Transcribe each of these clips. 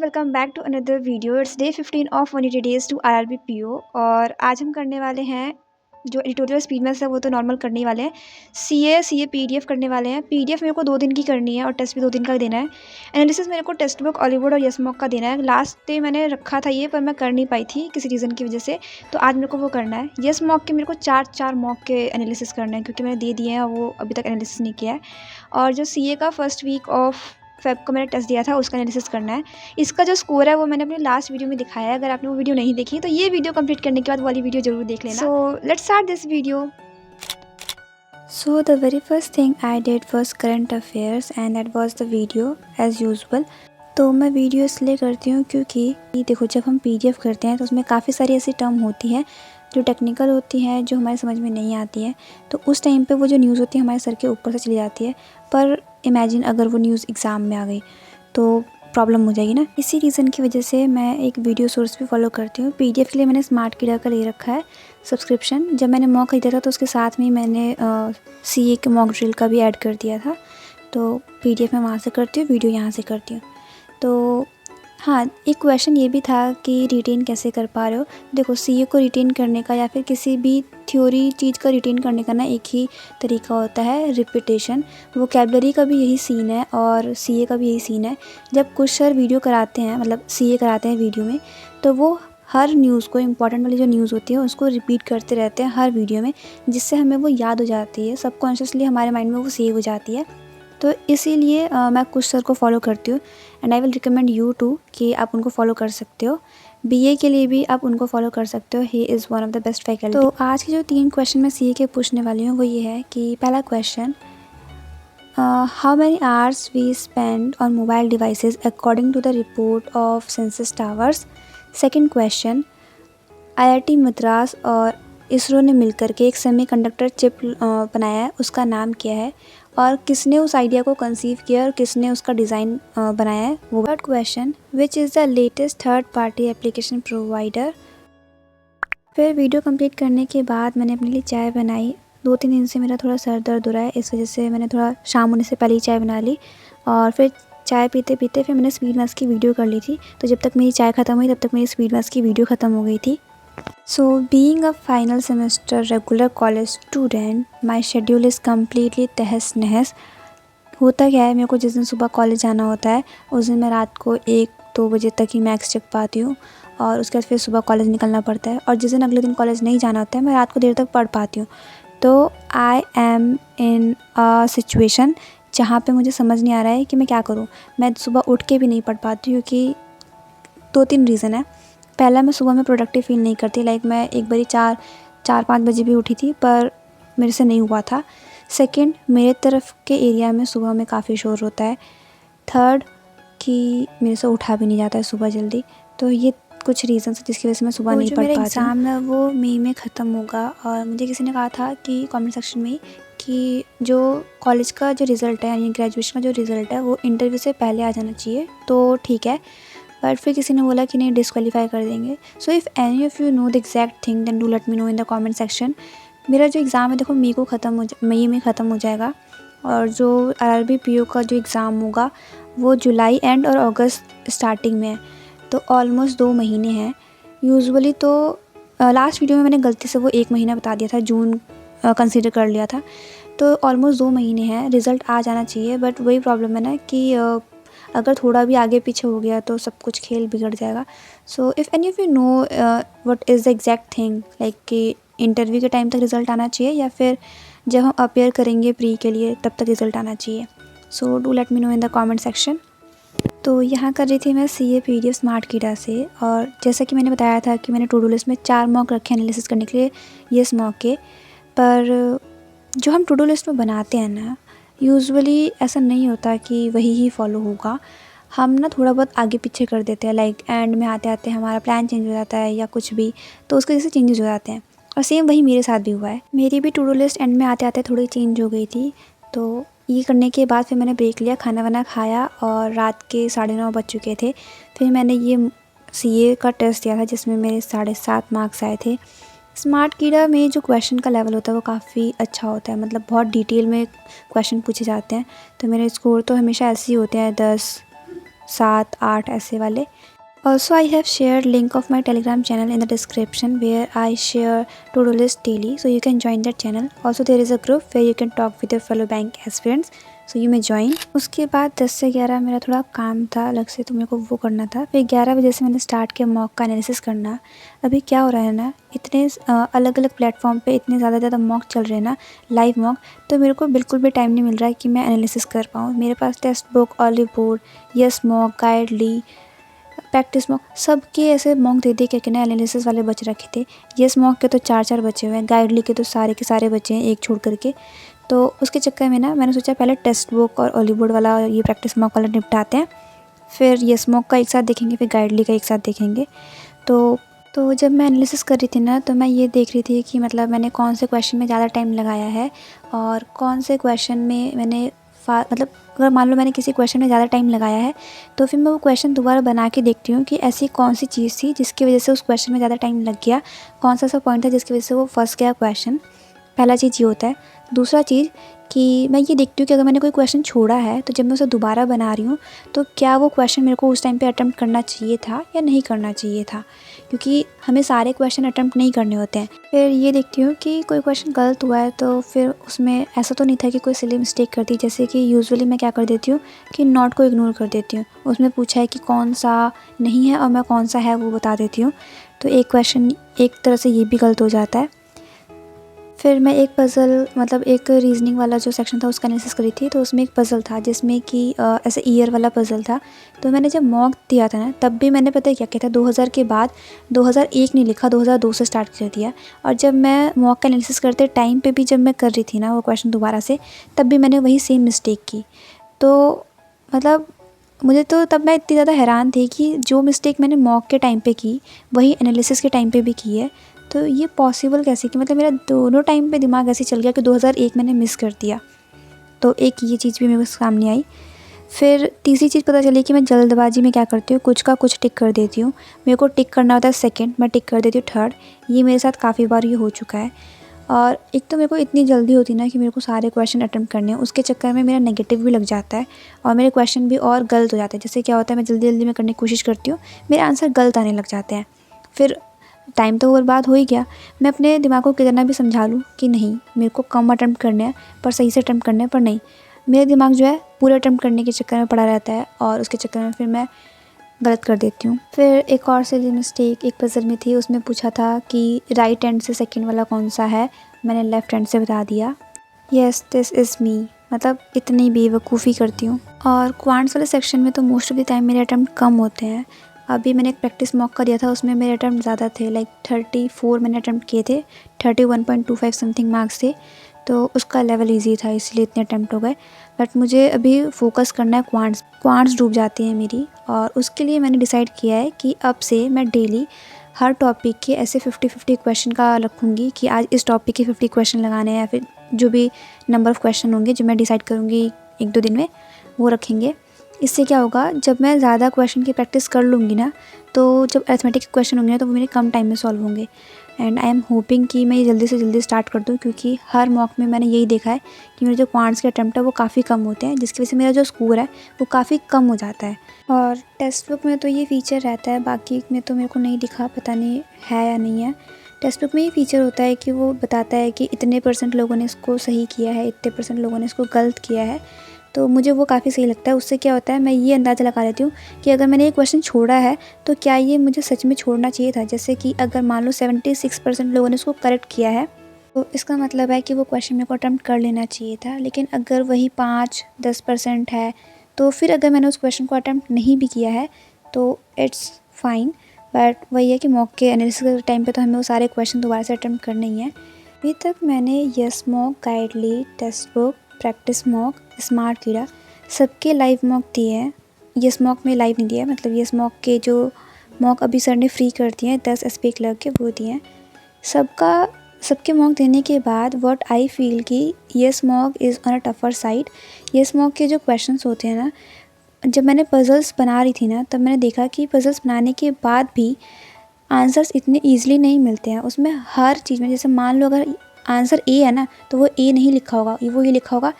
Welcome back to another video. It's day 15 of 180 days to RRB PO और आज हम करने वाले हैं जो एडिटोरियल स्पीड में है वो तो नॉर्मल करने ही वाले हैं। सीए पीडीएफ करने वाले हैं। पीडीएफ मेरे को 2 दिन की करनी है और टेस्ट भी 2 दिन का देना है। एनालिसिस मेरे को टेक्स्ट बुक हॉलीवुड और यस मॉक का देना है। लास्ट डे मैंने रखा था ये, पर मैं कर नहीं पाई थी किसी रीज़न की वजह से, तो आज मेरे को वो करना है। यस मॉक के मेरे को 4 मॉक के एनालिसिस करने हैं क्योंकि मैंने दे दिए हैं और वो अभी तक एनालिसिस नहीं किया है। और जो सीए का फर्स्ट वीक ऑफ फेब को मैंने टेस्ट दिया था उसका एनालिसिस करना है। इसका जो स्कोर है वो मैंने अपने लास्ट वीडियो में दिखाया है। अगर आपने वो वीडियो नहीं देखी तो ये वीडियो कंप्लीट करने के बाद वाली वीडियो जरूर देख लेना। So let's start this video. So the very first thing I did was current affairs and that was the video as usual। तो मैं वीडियो इसलिए करती हूँ क्योंकि देखो जब हम पीडीएफ करते हैं तो उसमें काफ़ी सारी ऐसी टर्म होती हैं जो टेक्निकल होती है, जो हमारे समझ में नहीं आती है। तो उस टाइम पे वो जो न्यूज़ होती है हमारे सर के ऊपर से चली जाती है। पर इमेजिन अगर वो न्यूज़ एग्ज़ाम में आ गई तो प्रॉब्लम हो जाएगी ना। इसी रीज़न की वजह से मैं एक वीडियो सोर्स भी फॉलो करती हूँ। पीडीएफ के लिए मैंने स्मार्ट कीड़ा का ले रखा है सब्सक्रिप्शन। जब मैंने मॉक खरीदा था तो उसके साथ में मैंने सीए के मॉक ड्रिल का भी ऐड कर दिया था। तो पीडीएफ मैं वहाँ से करती हूँ, वीडियो यहाँ से करती हूँ। तो हाँ, एक क्वेश्चन ये भी था कि रिटेन कैसे कर पा रहे हो। देखो सीए को रिटेन करने का या फिर किसी भी थ्योरी चीज़ का रिटेन करने का ना एक ही तरीका होता है, रिपीटेशन। वोकैबुलरी का भी यही सीन है और सीए का भी यही सीन है। जब कुछ सर वीडियो कराते हैं, मतलब सीए कराते हैं वीडियो में, तो वो हर न्यूज़ को, इम्पॉर्टेंट वाली जो न्यूज़ होती है उसको रिपीट करते रहते हैं हर वीडियो में, जिससे हमें वो याद हो जाती है, सबकॉन्शियसली हमारे माइंड में वो सेव हो जाती है। तो इसीलिए मैं कुछ सर को फॉलो करती हूँ and I will recommend you to कि आप उनको फॉलो कर सकते हो। बीए के लिए भी आप उनको फॉलो कर सकते हो। He is one of the best faculty. तो आज के जो 3 क्वेश्चन मैं सीए के पूछने वाली हूँ वो ये है कि पहला question, how many hours we spend on mobile devices according to the report of census towers. Second question, IIT Madras और इसरो ने मिलकर के एक सेमीकंडक्टर चिप बनाया है, उसका नाम क्या है और किसने उस आइडिया को कंसीव किया और किसने उसका डिज़ाइन बनाया है वो। Third question, which is the latest third party application provider. फिर वीडियो कंप्लीट करने के बाद मैंने अपने लिए चाय बनाई। 2-3 दिन से मेरा थोड़ा सर दर्द हो रहा है, इस वजह से मैंने थोड़ा शाम होने से पहले ही चाय बना ली और फिर चाय पीते पीते फिर मैंने स्पीड मैथ्स की वीडियो कर ली थी। तो जब तक मेरी चाय ख़त्म हुई तब तक मेरी स्पीड मैथ्स की वीडियो ख़त्म हो गई थी। So being a final semester regular college student, my schedule is completely तहस नहस। होता क्या है, मेरे को जिस दिन सुबह कॉलेज जाना होता है उस दिन मैं रात को 1-2 बजे तक ही मैथ्स चेक पाती हूँ और उसके बाद फिर सुबह कॉलेज निकलना पड़ता है। और जिस दिन अगले दिन कॉलेज नहीं जाना होता है मैं रात को देर तक पढ़ पाती हूँ। तो I am in a situation जहाँ पे मुझे समझ नहीं आ रहा है कि मैं क्या करूँ। मैं सुबह उठ के भी नहीं पढ़ पाती हूँ क्योंकि 2-3 रीज़न है। पहला, मैं सुबह में प्रोडक्टिव फील नहीं करती। लाइक मैं एक बारी 4-5 बजे भी उठी थी पर मेरे से नहीं हुआ था। सेकंड, मेरे तरफ के एरिया में सुबह में काफ़ी शोर होता है। थर्ड, कि मेरे से उठा भी नहीं जाता है सुबह जल्दी। तो ये कुछ रीज़न है जिसकी वजह से मैं सुबह नहीं पढ़ पाती। मेरा एग्ज़ाम है वो मई में ख़त्म होगा और मुझे किसी ने कहा था कि कमेंट सेक्शन में कि जो कॉलेज का जो रिज़ल्ट है यानी ग्रेजुएशन का जो रिज़ल्ट है वो इंटरव्यू से पहले आ जाना चाहिए। तो ठीक है, बट फिर किसी ने बोला कि नहीं, डिस्क्वालीफाई कर देंगे। So if any of you know the exact thing then do let me know in the comment section. मेरा जो एग्ज़ाम है देखो मई में ख़त्म हो जाएगा और जो आरआरबी पीओ का जो एग्ज़ाम होगा वो जुलाई एंड और अगस्त स्टार्टिंग में है। तो ऑलमोस्ट 2 महीने हैं। यूजुअली तो लास्ट वीडियो में मैंने गलती से वो 1 महीना बता दिया था, जून कंसिडर कर लिया था। तो ऑलमोस्ट 2 महीने हैं, रिज़ल्ट आ जाना चाहिए। बट वही प्रॉब्लम है ना कि अगर थोड़ा भी आगे पीछे हो गया तो सब कुछ खेल बिगड़ जाएगा। सो if any of you know what is the exact thing, like कि इंटरव्यू के टाइम तक रिज़ल्ट आना चाहिए या फिर जब हम अपेयर करेंगे प्री के लिए तब तक रिज़ल्ट आना चाहिए। So do let me know in the comment section. तो यहाँ कर रही थी मैं सीए पीडीएफ स्मार्ट कीड़ा से और जैसा कि मैंने बताया था कि मैंने टू डू लिस्ट में 4 मॉक रखे एनालिसिस करने के लिए, यस मॉक के। पर जो हम टू डू लिस्ट में बनाते हैं ना, यूजुअली ऐसा नहीं होता कि वही ही फॉलो होगा। हम ना थोड़ा बहुत आगे पीछे कर देते हैं, लाइक एंड में आते आते हमारा प्लान चेंज हो जाता है या कुछ भी, तो उसकी वजह से चेंजेस हो जाते हैं। और सेम वही मेरे साथ भी हुआ है। मेरी भी टू डू लिस्ट एंड में आते आते थोड़ी चेंज हो गई थी। तो ये करने के बाद फिर मैंने ब्रेक लिया, खाना वाना खाया और रात के 9:30 बज चुके थे। फिर मैंने ये सीए का टेस्ट दिया था जिसमें मेरे 7.5 मार्क्स आए थे। स्मार्ट कीड़ा में जो क्वेश्चन का लेवल होता है वो काफ़ी अच्छा होता है, मतलब बहुत डिटेल में क्वेश्चन पूछे जाते हैं। तो मेरे स्कोर तो हमेशा ऐसे ही होते हैं, 10, 7, 8 ऐसे वाले। Also, I have shared link of my Telegram channel in the description where I share to-do list daily, so you can join that channel. Also, there is a group where you can talk with your fellow bank aspirants, so you may join. उसके बाद 10 से 11 मेरा थोड़ा काम था अलग से, तो मेरे को वो करना था। फिर 11 बजे से मैंने स्टार्ट किया मॉक का एनालिसिस करना। अभी क्या हो रहा है ना, इतने अलग अलग प्लेटफॉर्म पे इतने ज़्यादा मॉक चल रहे हैं ना, लाइव मॉक, तो मेरे को बिल्कुल भी टाइम नहीं मिल रहा है कि मैं एनालिसिस कर पाऊँ। मेरे पास Testbook, Oliveboard, yes mock, Guidely, practice mock, सबके ऐसे मॉक दे के ना एनालिसिस वाले बच रखे थे। यस मॉक के तो 4 बचे हुए हैं, गाइडली के तो सारे के सारे बचे हैं एक छोड़ करके। तो उसके चक्कर में ना मैंने सोचा पहले टेक्स्ट बुक और ऑलिव बोर्ड वाला ये प्रैक्टिस मॉक वाला निपटाते हैं, फिर यस मॉक का एक साथ देखेंगे, फिर गाइडली का एक साथ देखेंगे। तो जब मैं एनालिसिस कर रही थी ना, तो मैं ये देख रही थी कि मतलब मैंने कौन से क्वेश्चन में ज़्यादा टाइम लगाया है और कौन से क्वेश्चन में मैंने मतलब अगर मान लो मैंने किसी क्वेश्चन में ज़्यादा टाइम लगाया है, तो फिर मैं वो क्वेश्चन दोबारा बना के देखती हूँ कि ऐसी कौन सी चीज़ थी जिसकी वजह से उस क्वेश्चन में ज़्यादा टाइम लग गया, कौन सा ऐसा पॉइंट था जिसकी वजह से वो फंस गया क्वेश्चन। पहला चीज़ ये होता है। दूसरा चीज़ कि मैं ये देखती हूँ कि अगर मैंने कोई क्वेश्चन छोड़ा है, तो जब मैं उसे दोबारा बना रही हूँ, तो क्या वो क्वेश्चन मेरे को उस टाइम पे अटेम्प्ट करना चाहिए था या नहीं करना चाहिए था, क्योंकि हमें सारे क्वेश्चन अटेम्प्ट नहीं करने होते हैं। फिर ये देखती हूँ कि कोई क्वेश्चन गलत हुआ है, तो फिर उसमें ऐसा तो नहीं था कि कोई सिली मिस्टेक कर दी। जैसे कि यूजुअली मैं क्या कर देती हूँ कि नॉट को इग्नोर कर देती हूँ। उसमें पूछा है कि कौन सा नहीं है और मैं कौन सा है वो बता देती हूँ, तो एक क्वेश्चन एक तरह से ये भी गलत हो जाता है। फिर मैं एक पज़ल मतलब एक रीजनिंग वाला जो सेक्शन था उसका एनालिसिस करी थी, तो उसमें एक पज़ल था जिसमें कि ऐसे ईयर वाला पज़ल था। तो मैंने जब मॉक दिया था ना, तब भी मैंने पता है क्या किया था, 2000 के बाद 2001 नहीं लिखा, 2002 से स्टार्ट कर दिया। और जब मैं मॉक का एनालिसिस करते टाइम पे भी जब मैं कर रही थी ना वो क्वेश्चन दोबारा से, तब भी मैंने वही सेम मिस्टेक की। तो मतलब मुझे तो तब मैं इतनी ज़्यादा हैरान थी कि जो मिस्टेक मैंने मॉक के टाइम पे की, वही एनालिसिस के टाइम पे भी की है। तो ये पॉसिबल कैसे कि मतलब मेरा दोनों टाइम पे दिमाग ऐसे चल गया कि 2001 मैंने मिस कर दिया। तो एक ये चीज़ भी मेरे सामने आई। फिर तीसरी चीज़ पता चली कि मैं जल्दबाजी में क्या करती हूँ, कुछ का कुछ टिक कर देती हूँ। मेरे को टिक करना होता है सेकंड, मैं टिक कर देती हूँ थर्ड। ये मेरे साथ काफ़ी बार ये हो चुका है। और एक तो मेरे को इतनी जल्दी होती ना कि मेरे को सारे क्वेश्चन अटेम्प्ट करने हैं, उसके चक्कर में मेरा नेगेटिव भी लग जाता है और मेरे क्वेश्चन भी और गलत हो जाते हैं। जैसे क्या होता है, मैं जल्दी जल्दी में करने की कोशिश करती हूँ, मेरे आंसर गलत आने लग जाते हैं। फिर टाइम तो बर्बाद हो ही गया। मैं अपने दिमाग को कितना भी समझा लूँ कि नहीं मेरे को कम अटेम्प्ट करने हैं पर सही से अटेम्प्ट करने हैं, पर नहीं, मेरा दिमाग जो है पूरे अटेम्प्ट करने के चक्कर में पड़ा रहता है और उसके चक्कर में फिर मैं गलत कर देती हूँ। फिर एक और सिली मिस्टेक एक पज़ल में थी, उसमें पूछा था कि राइट हैंड से सेकंड वाला कौन सा है, मैंने लेफ़्ट हैंड से बता दिया। येस दिस इज़ मी, मतलब इतनी बेवकूफ़ी करती हूँ। और क्वांट्स वाले सेक्शन में तो मोस्ट ऑफ द टाइम मेरे अटेम्प्ट कम होते हैं। अभी मैंने एक प्रैक्टिस मॉक का दिया था, उसमें मेरे अटेम्प्ट ज़्यादा थे, लाइक 34 मैंने अटेम्प्ट किए थे, 31.25 समथिंग मार्क्स थे। तो उसका लेवल इजी था इसलिए इतने अटेम्प्ट हो गए। बट मुझे अभी फोकस करना है क्वांट्स डूब जाती हैं मेरी, और उसके लिए मैंने डिसाइड किया है कि अब से मैं डेली हर टॉपिक के ऐसे 50-50 क्वेश्चन का रखूँगी कि आज इस टॉपिक के 50 क्वेश्चन लगाने हैं, या फिर जो भी नंबर ऑफ़ क्वेश्चन होंगे जो मैं डिसाइड करूँगी 1-2 दिन में वो रखेंगे। इससे क्या होगा, जब मैं ज़्यादा क्वेश्चन की प्रैक्टिस कर लूँगी ना, तो जब अरिथमेटिक के क्वेश्चन होंगे ना, तो वो मेरे कम टाइम में सॉल्व होंगे। एंड आई एम होपिंग कि मैं ये जल्दी से जल्दी स्टार्ट कर दूँ, क्योंकि हर मॉक में मैंने यही देखा है कि मेरे जो क्वांट्स के अटैम्प्ट है वो काफ़ी कम होते हैं, जिसकी वजह से मेरा जो स्कोर है वो काफ़ी कम हो जाता है। और टेक्स्ट बुक में तो ये फ़ीचर रहता है, बाकी में तो मेरे को नहीं दिखा, पता नहीं है या नहीं है। टेक्स्ट बुक में ये फ़ीचर होता है कि वो बताता है कि इतने % लोगों ने इसको सही किया है, इतने % लोगों ने इसको गलत किया है। तो मुझे वो काफ़ी सही लगता है। उससे क्या होता है, मैं ये अंदाज़ा लगा लेती हूँ कि अगर मैंने ये क्वेश्चन छोड़ा है तो क्या ये मुझे सच में छोड़ना चाहिए था। जैसे कि अगर मान लो 76% लोगों ने उसको करेक्ट किया है, तो इसका मतलब है कि वो क्वेश्चन मेरे को अटेम्प्ट कर लेना चाहिए था। लेकिन अगर वही 5-10% है, तो फिर अगर मैंने उस क्वेश्चन को अटेम्प्ट नहीं भी किया है तो इट्स फाइन। बट वही है कि मॉक के एनालिसिस के टाइम पे तो हमें वो सारे क्वेश्चन दोबारा से अटेम्प्ट करने ही हैं। अभी तक मैंने yes mock, गाइडली, text book, practice mock, smart कीड़ा सबके लाइव मॉक दिए हैं। यस मॉक में लाइव नहीं दिया है, मतलब यस मॉक के जो मॉक अभी सर ने फ्री कर दिए हैं 10 एसपी क्लर्क के, वो दिए हैं। सबके मॉक देने के बाद व्हाट आई फील कि yes mock is on a tougher side. Yes mock के जो क्वेश्चंस होते हैं ना, जब मैंने पज़ल्स बना रही थी ना, तब मैंने देखा कि पज़ल्स बनाने के बाद भी आंसर्स इतने ईज़िली नहीं मिलते हैं। उसमें हर चीज़ में, जैसे मान लो अगर आंसर ए है ना, तो वो ए नहीं लिखा होगा, वो ये लिखा होगा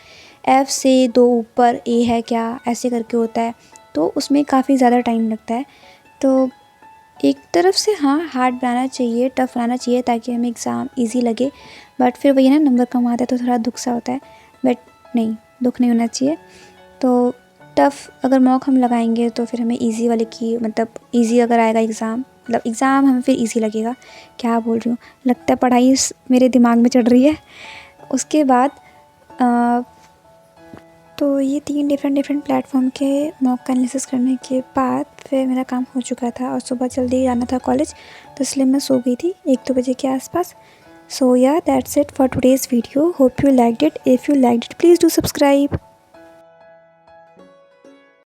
F से 2 ऊपर ए है क्या, ऐसे करके होता है। तो उसमें काफ़ी ज़्यादा टाइम लगता है। तो एक तरफ से हाँ, हार्ड बनाना चाहिए, टफ़ बनाना चाहिए ताकि हमें एग्ज़ाम ईज़ी लगे, बट फिर वही ना, नंबर कम आता है तो थोड़ा दुःख सा होता है, बट नहीं, दुःख नहीं होना चाहिए। तो टफ़ अगर मॉक हम लगाएंगे तो फिर हमें ईज़ी वाले की मतलब ईज़ी अगर आएगा एग्ज़ाम, मतलब एग्ज़ाम हमें फिर ईज़ी लगेगा। क्या बोल रही हूँ, लगता है पढ़ाई मेरे दिमाग में चढ़ रही है। उसके बाद तो ये 3 डिफरेंट प्लेटफॉर्म के मॉक का एनालिसिस करने के बाद फिर मेरा काम हो चुका था और सुबह जल्दी जाना था कॉलेज, तो इसलिए मैं सो गई थी 1-2 बजे के आसपास। सो या that's it for today's video, hope you liked it. If you liked it please do subscribe.